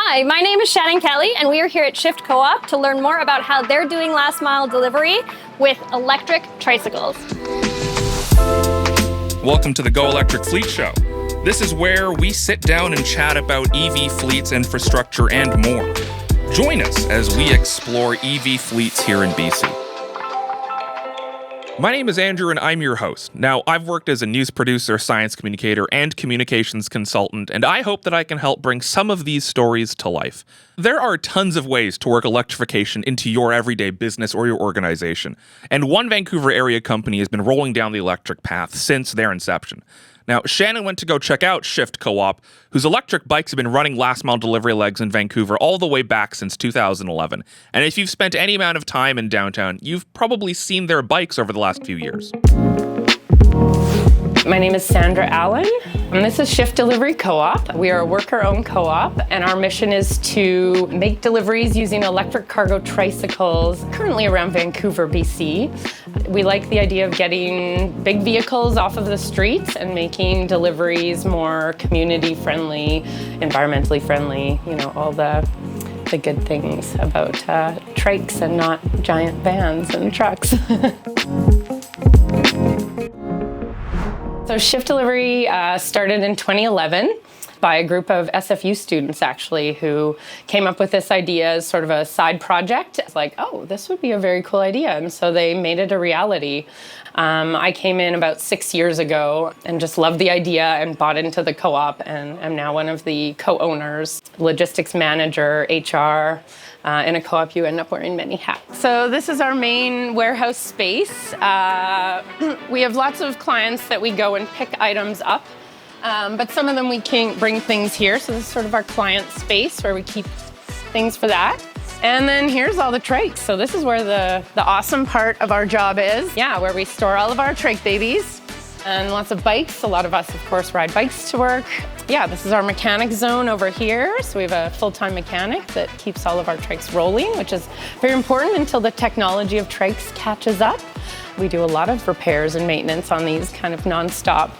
Hi, my name is Shannon Kelly, and we are here at Shift Co-op to learn more about how they're doing last mile delivery with electric tricycles. Welcome to the Go Electric Fleet Show. This is where we sit down and chat about EV fleets, infrastructure, and more. Join us as we explore EV fleets here in BC. My name is Andrew, and I'm your host. Now, I've worked as a news producer, science communicator, and communications consultant, and I hope that I can help bring some of these stories to life. There are tons of ways to work electrification into your everyday business or your organization, and one Vancouver area company has been rolling down the electric path since their inception. Now, Shannon went to go check out Shift Co-op, whose electric bikes have been running last-mile delivery legs in Vancouver all the way back since 2011. And if you've spent any amount of time in downtown, you've probably seen their bikes over the last few years. My name is Sandra Allen, and this is Shift Delivery Co-op. We are a worker-owned co-op, and our mission is to make deliveries using electric cargo tricycles, currently around Vancouver, BC. We like the idea of getting big vehicles off of the streets and making deliveries more community-friendly, environmentally friendly, all the good things about trikes and not giant vans and trucks. So Shift Delivery started in 2011 by a group of SFU students, actually, who came up with this idea as sort of a side project. It's like, oh, this would be a very cool idea. And so they made it a reality. I came in about 6 years ago and just loved the idea and bought into the co-op, and I'm now one of the co-owners, logistics manager, HR. In a co-op, you end up wearing many hats. So this is our main warehouse space. We have lots of clients that we go and pick items up, but some of them we can bring things here. So this is sort of our client space where we keep things for that. And then here's all the trikes. So this is where the awesome part of our job is. Yeah, where we store all of our trike babies. And lots of bikes. A lot of us, of course, ride bikes to work. Yeah, this is our mechanic zone over here. So we have a full-time mechanic that keeps all of our trikes rolling, which is very important until the technology of trikes catches up. We do a lot of repairs and maintenance on these kind of nonstop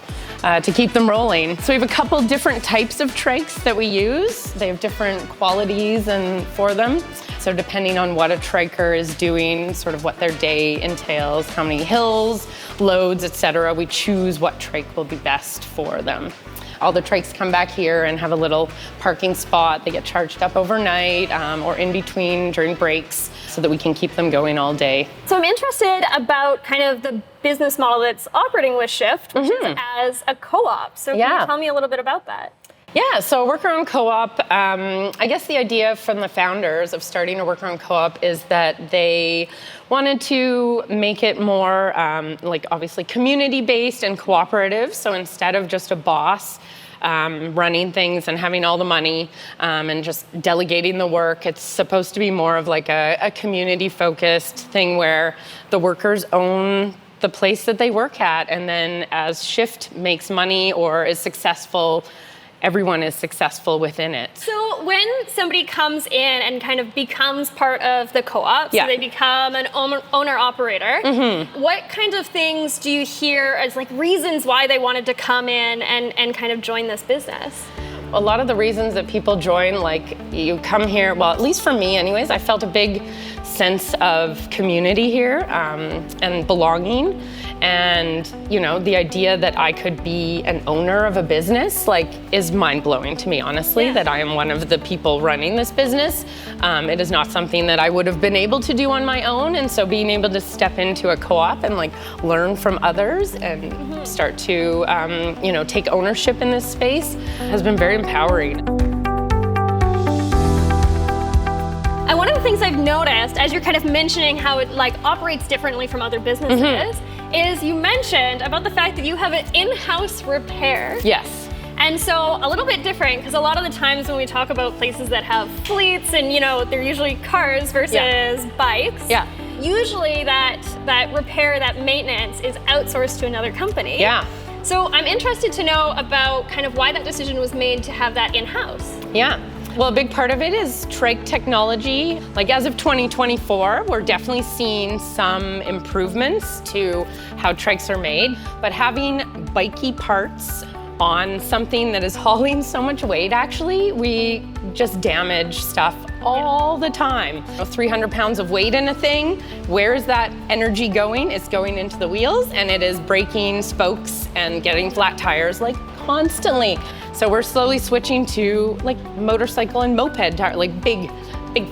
to keep them rolling. So we have a couple different types of trikes that we use. They have different qualities and for them. So depending on what a triker is doing, sort of what their day entails, how many hills, loads, etc., we choose what trike will be best for them. All the trikes come back here and have a little parking spot. They get charged up overnight or in between during breaks so that we can keep them going all day. So I'm interested about kind of the business model that's operating with Shift, which is as a co-op. So can you tell me a little bit about that? Yeah, so a worker-owned co-op, I guess the idea from the founders of starting a worker-owned co-op is that they wanted to make it more, obviously community-based and cooperative. So instead of just a boss running things and having all the money and just delegating the work, it's supposed to be more of like a community-focused thing where the workers own the place that they work at. And then as Shift makes money or is successful, everyone is successful within it. So when somebody comes in and kind of becomes part of the co-op, so they become an owner-operator, what kind of things do you hear as like reasons why they wanted to come in and kind of join this business? A lot of the reasons that people join, like you come here, well, at least for me anyways, I felt a big sense of community here and belonging. And, the idea that I could be an owner of a business, is mind-blowing to me, honestly, that I am one of the people running this business. It is not something that I would have been able to do on my own. And so being able to step into a co-op and learn from others and start to, take ownership in this space has been very empowering. And one of the things I've noticed as you're kind of mentioning how it operates differently from other businesses is you mentioned about the fact that you have an in-house repair. Yes. And so a little bit different, because a lot of the times when we talk about places that have fleets and they're usually cars versus bikes. Yeah. Usually that repair, that maintenance is outsourced to another company. Yeah. So I'm interested to know about kind of why that decision was made to have that in-house. Yeah. Well, a big part of it is trike technology. As of 2024, we're definitely seeing some improvements to how trikes are made, but having bikey parts on something that is hauling so much weight, actually, we just damage stuff all the time. 300 pounds of weight in a thing, where is that energy going? It's going into the wheels, and it is breaking spokes and getting flat tires like constantly. So we're slowly switching to like motorcycle and moped tires, like big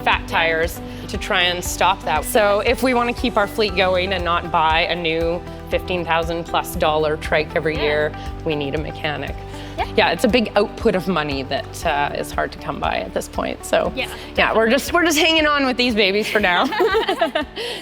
fat tires, to try and stop that. So if we want to keep our fleet going and not buy a new $15,000+ trike every year, we need a mechanic. Yeah, it's a big output of money that is hard to come by at this point. So yeah, we're just hanging on with these babies for now,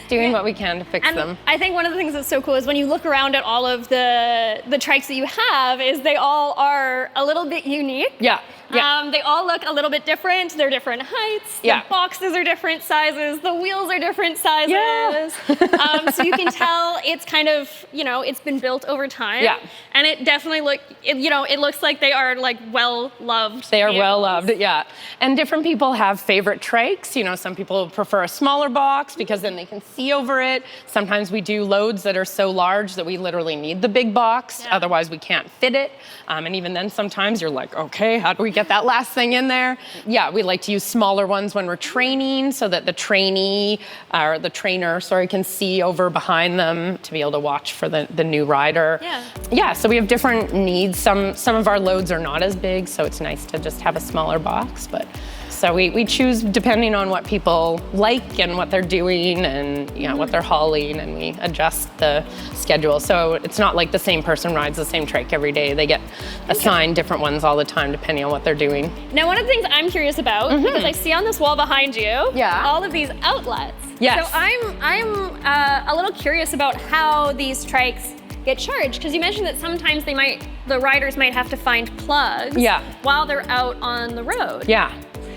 doing what we can to fix them. I think one of the things that's so cool is when you look around at all of the trikes that you have, is they all are a little bit unique. Yeah. They all look a little bit different. They're different heights. The boxes are different sizes. The wheels are different sizes. Yeah. So you can tell it's kind of, it's been built over time. Yeah. And it definitely it looks like they are like well-loved. They are well-loved, yeah. And different people have favorite trikes. Some people prefer a smaller box because then they can see over it. Sometimes we do loads that are so large that we literally need the big box. Yeah. Otherwise we can't fit it. And even then sometimes you're like, okay, how do we get that last thing in there? Yeah, we like to use smaller ones when we're training so that the trainer can see over behind them to be able to watch for the new rider. Yeah, so we have different needs. Some of our loads are not as big, so it's nice to just have a smaller box. But so we choose depending on what people like and what they're doing and what they're hauling, and we adjust the schedule. So it's not like the same person rides the same trike every day. They get assigned different ones all the time depending on what they're doing. Now, one of the things I'm curious about, because I see on this wall behind you, all of these outlets. Yes. So I'm a little curious about how these trikes get charged, because you mentioned that sometimes the riders might have to find plugs while they're out on the road.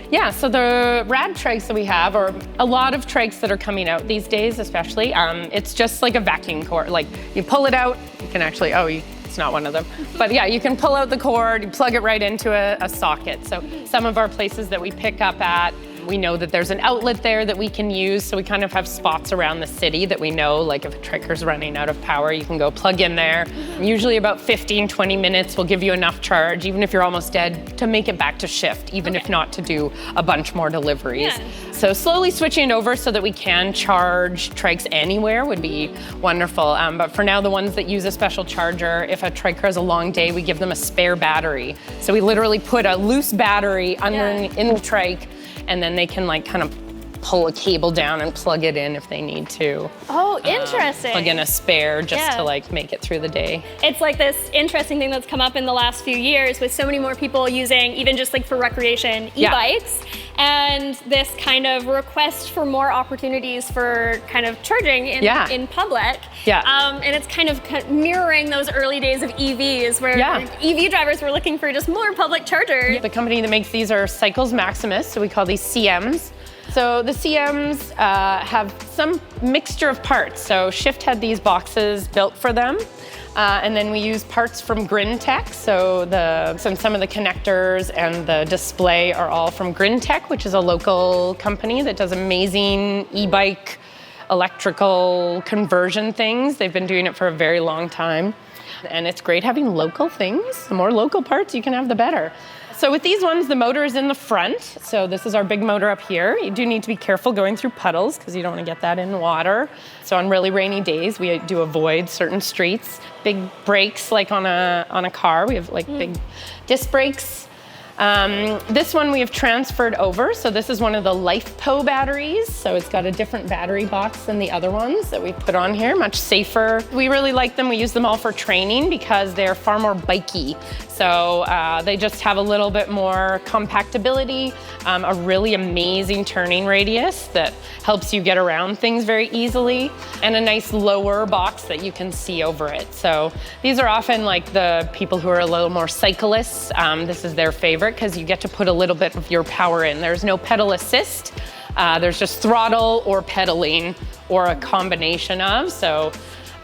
Yeah, so the rad trikes that we have, or a lot of trikes that are coming out these days especially, it's just like a vacuum cord. Like you pull it out, you can actually, it's not one of them. But yeah, you can pull out the cord, you plug it right into a socket. So some of our places that we pick up at, we know that there's an outlet there that we can use, so we kind of have spots around the city that we know, like if a triker's running out of power, you can go plug in there. Usually about 15, 20 minutes will give you enough charge, even if you're almost dead, to make it back to shift, even if not to do a bunch more deliveries. So slowly switching it over so that we can charge trikes anywhere would be wonderful. But for now, the ones that use a special charger, if a triker has a long day, we give them a spare battery. So we literally put a loose battery in the trike, and then they can kind of pull a cable down and plug it in if they need to. Oh, interesting. Plug in a spare just to make it through the day. It's like this interesting thing that's come up in the last few years with so many more people using, even just for recreation, e-bikes, and this kind of request for more opportunities for kind of charging in public. And it's kind of mirroring those early days of EVs where EV drivers were looking for just more public chargers. The company that makes these are Cycles Maximus, so we call these CMs. So the CMs have some mixture of parts. So Shift had these boxes built for them. And then we use parts from Grintech. So some of the connectors and the display are all from Grintech, which is a local company that does amazing e-bike electrical conversion things. They've been doing it for a very long time. And it's great having local things. The more local parts you can have, the better. So with these ones, the motor is in the front. So this is our big motor up here. You do need to be careful going through puddles because you don't want to get that in water. So on really rainy days, we do avoid certain streets. Big brakes, like on a car, we have big disc brakes. This one we have transferred over. So this is one of the LifePo batteries. So it's got a different battery box than the other ones that we put on here, much safer. We really like them. We use them all for training because they're far more bikey. So they just have a little bit more compactability, a really amazing turning radius that helps you get around things very easily, and a nice lower box that you can see over it. So these are often the people who are a little more cyclists. This is their favorite because you get to put a little bit of your power in. There's no pedal assist. There's just throttle or pedaling or a combination of. So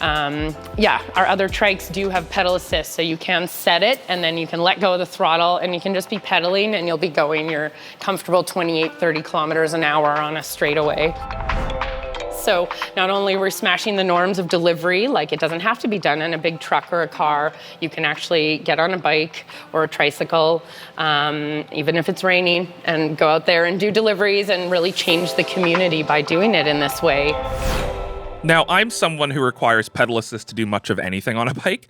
our other trikes do have pedal assist, so you can set it and then you can let go of the throttle and you can just be pedaling and you'll be going your comfortable 28, 30 kilometers an hour on a straightaway. So not only we're smashing the norms of delivery, like it doesn't have to be done in a big truck or a car. You can actually get on a bike or a tricycle, even if it's raining, and go out there and do deliveries and really change the community by doing it in this way. Now, I'm someone who requires pedal assist to do much of anything on a bike,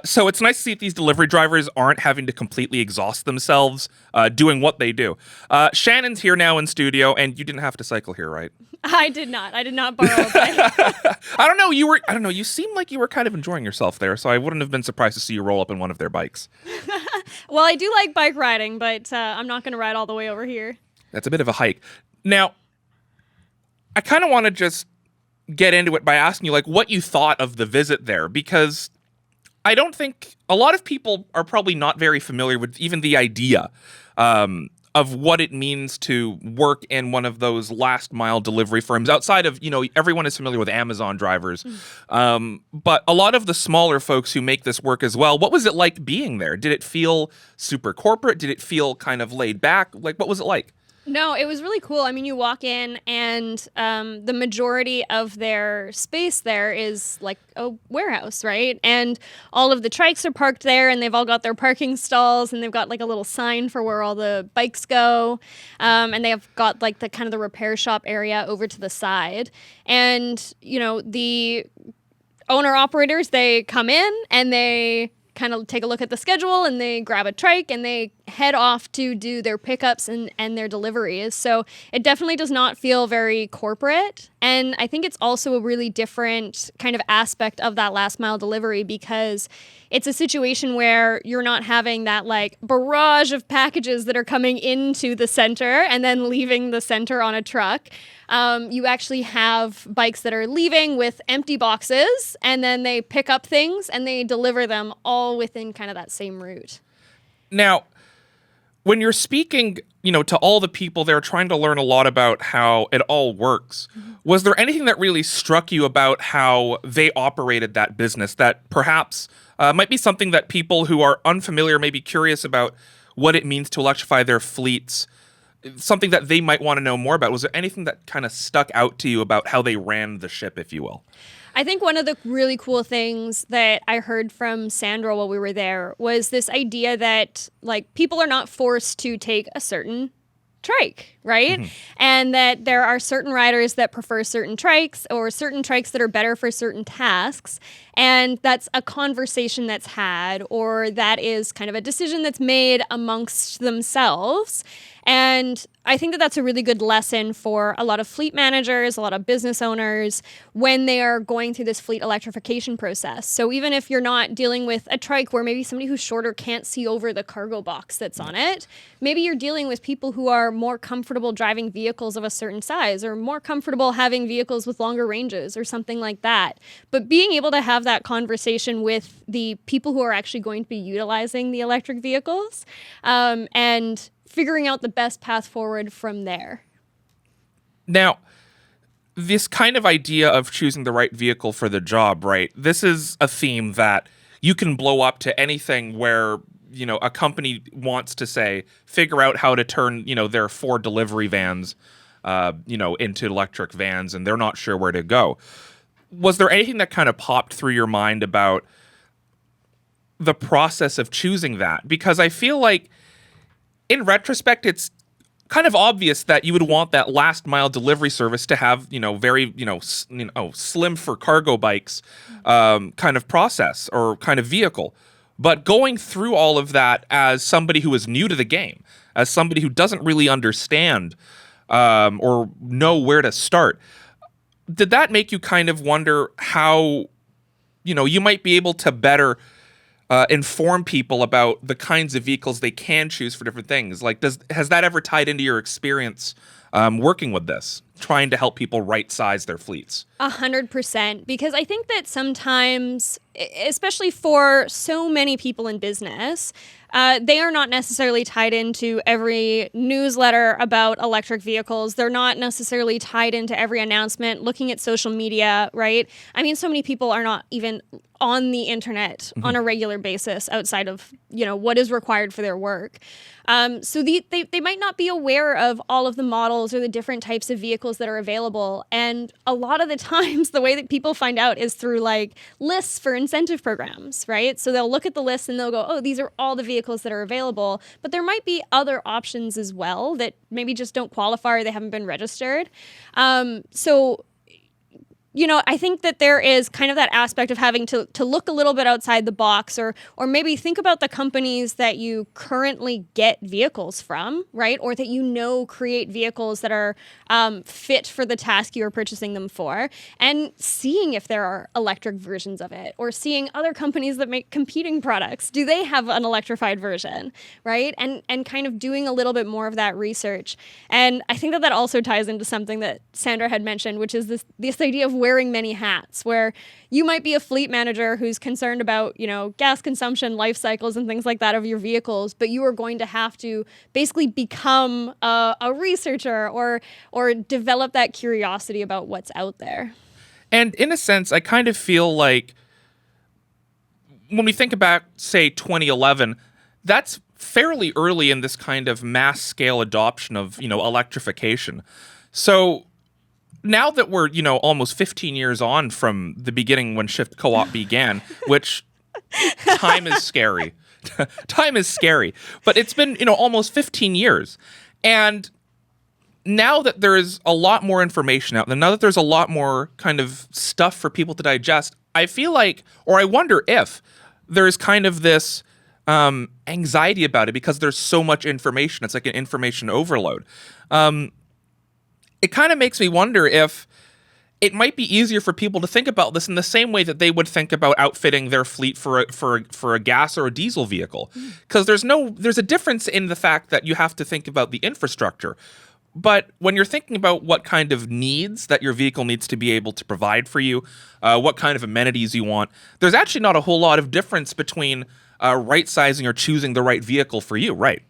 so it's nice to see if these delivery drivers aren't having to completely exhaust themselves doing what they do. Shannon's here now in studio, and you didn't have to cycle here, right? I did not borrow a bike. I don't know. You seemed like you were kind of enjoying yourself there, so I wouldn't have been surprised to see you roll up in one of their bikes. Well, I do like bike riding, but I'm not going to ride all the way over here. That's a bit of a hike. Now, I kind of want to just get into it by asking you, like, what you thought of the visit there, because I don't think a lot of people are probably not very familiar with even the idea of what it means to work in one of those last mile delivery firms outside of, everyone is familiar with Amazon drivers. But a lot of the smaller folks who make this work as well, what was it like being there? Did it feel super corporate? Did it feel kind of laid back? Like, what was it like? No, it was really cool. I mean, you walk in and the majority of their space there is like a warehouse, right? And all of the trikes are parked there, and they've all got their parking stalls, and they've got like a little sign for where all the bikes go. And they have got like the kind of the repair shop area over to the side. And, the owner operators, they come in and they kind of take a look at the schedule, and they grab a trike and they head off to do their pickups and their deliveries. So it definitely does not feel very corporate. And I think it's also a really different kind of aspect of that last mile delivery, because it's a situation where you're not having that like barrage of packages that are coming into the center and then leaving the center on a truck. You actually have bikes that are leaving with empty boxes, and then they pick up things and they deliver them all within kind of that same route. Now, when you're speaking, to all the people there trying to learn a lot about how it all works, was there anything that really struck you about how they operated that business that perhaps might be something that people who are unfamiliar may be curious about what it means to electrify their fleets, something that they might want to know more about? Was there anything that kind of stuck out to you about how they ran the ship, if you will? I think one of the really cool things that I heard from Sandra while we were there was this idea that like people are not forced to take a certain trike, right? Mm-hmm. And that there are certain riders that prefer certain trikes, or certain trikes that are better for certain tasks. And that's a conversation that's had, or that is kind of a decision that's made amongst themselves. And I think that that's a really good lesson for a lot of fleet managers, a lot of business owners, when they are going through this fleet electrification process. So even if you're not dealing with a trike where maybe somebody who's shorter can't see over the cargo box that's on it, maybe you're dealing with people who are more comfortable driving vehicles of a certain size, or more comfortable having vehicles with longer ranges or something like that. But being able to have that conversation with the people who are actually going to be utilizing the electric vehicles, and figuring out the best path forward from there. Now, this kind of idea of choosing the right vehicle for the job, right? This is a theme that you can blow up to anything where, a company wants to say, figure out how to turn, their 4 delivery vans, into electric vans, and they're not sure where to go. Was there anything that kind of popped through your mind about the process of choosing that? Because I feel like, in retrospect, it's kind of obvious that you would want that last mile delivery service to have, very, slim for cargo bikes kind of process or kind of vehicle. But going through all of that as somebody who is new to the game, as somebody who doesn't really understand or know where to start, did that make you kind of wonder how, you might be able to better inform people about the kinds of vehicles they can choose for different things? Like, has that ever tied into your experience working with this, trying to help people right-size their fleets? 100%, because I think that sometimes, especially for so many people in business, they are not necessarily tied into every newsletter about electric vehicles. They're not necessarily tied into every announcement, looking at social media, right? I mean, so many people are not even on the internet on a regular basis outside of, what is required for their work. So they might not be aware of all of the models or the different types of vehicles vehicles that are available. And a lot of the times, the way that people find out is through like lists for incentive programs, right? So they'll look at the list and they'll go, oh, these are all the vehicles that are available. But there might be other options as well that maybe just don't qualify or they haven't been registered. So I think that there is kind of that aspect of having to look a little bit outside the box or maybe think about the companies that you currently get vehicles from, right? Or that create vehicles that are fit for the task you are purchasing them for, and seeing if there are electric versions of it, or seeing other companies that make competing products. Do they have an electrified version, right? And kind of doing a little bit more of that research. And I think that also ties into something that Sandra had mentioned, which is this idea of wearing many hats, where you might be a fleet manager who's concerned about, gas consumption, life cycles, and things like that of your vehicles, but you are going to have to basically become a researcher or develop that curiosity about what's out there. And in a sense, I kind of feel like when we think about, say, 2011, that's fairly early in this kind of mass scale adoption of, electrification. So now that we're, almost 15 years on from the beginning when Shift Co-op began, which time is scary. Time is scary. But it's been, almost 15 years. And now that there is a lot more information out, and now that there's a lot more kind of stuff for people to digest, I feel like, or I wonder if there's kind of this anxiety about it because there's so much information. It's like an information overload. It kind of makes me wonder if it might be easier for people to think about this in the same way that they would think about outfitting their fleet for a gas or a diesel vehicle. Because there's a difference in the fact that you have to think about the infrastructure. But when you're thinking about what kind of needs that your vehicle needs to be able to provide for you, what kind of amenities you want, there's actually not a whole lot of difference between right sizing or choosing the right vehicle for you, right?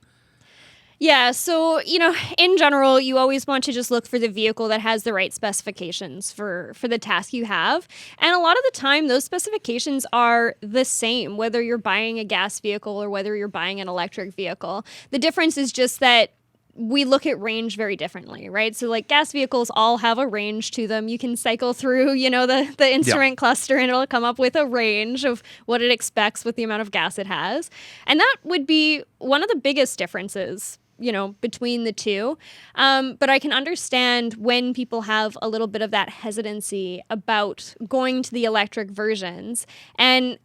Yeah, so, in general, you always want to just look for the vehicle that has the right specifications for the task you have. And a lot of the time, those specifications are the same, whether you're buying a gas vehicle or whether you're buying an electric vehicle. The difference is just that we look at range very differently, right? So like gas vehicles all have a range to them. You can cycle through, the instrument cluster and it'll come up with a range of what it expects with the amount of gas it has. And that would be one of the biggest differences between the two. But I can understand when people have a little bit of that hesitancy about going to the electric versions and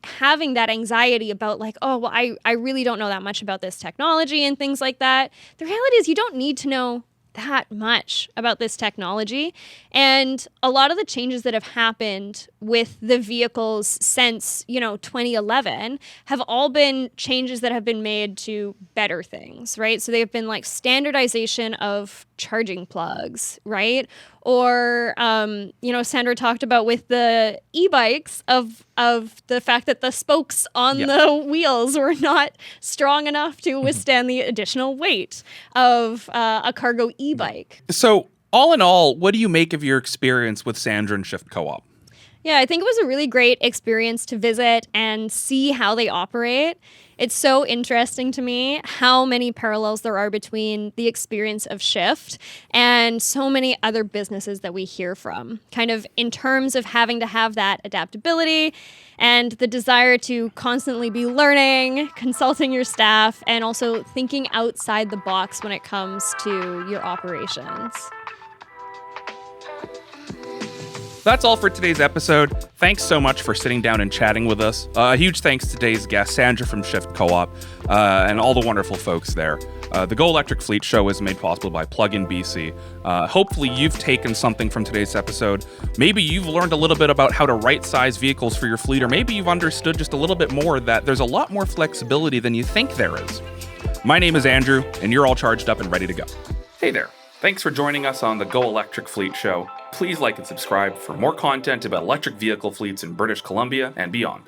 having that anxiety about like, oh, well, I really don't know that much about this technology and things like that. The reality is you don't need to know that much about this technology. And a lot of the changes that have happened with the vehicles since, 2011 have all been changes that have been made to better things, right? So they've been like standardization of charging plugs, right? Or, Sandra talked about with the e-bikes of the fact that the spokes on the wheels were not strong enough to withstand the additional weight of a cargo e-bike. So all in all, what do you make of your experience with Sandra and Shift Co-op? Yeah, I think it was a really great experience to visit and see how they operate. It's so interesting to me how many parallels there are between the experience of Shift and so many other businesses that we hear from, kind of in terms of having to have that adaptability and the desire to constantly be learning, consulting your staff, and also thinking outside the box when it comes to your operations. That's all for today's episode. Thanks so much for sitting down and chatting with us. A huge thanks to today's guest, Sandra from Shift Co-op, and all the wonderful folks there. The Go Electric Fleet Show is made possible by Plug-in BC. Hopefully you've taken something from today's episode. Maybe you've learned a little bit about how to right-size vehicles for your fleet, or maybe you've understood just a little bit more that there's a lot more flexibility than you think there is. My name is Andrew, and you're all charged up and ready to go. Hey there. Thanks for joining us on the Go Electric Fleet Show. Please like and subscribe for more content about electric vehicle fleets in British Columbia and beyond.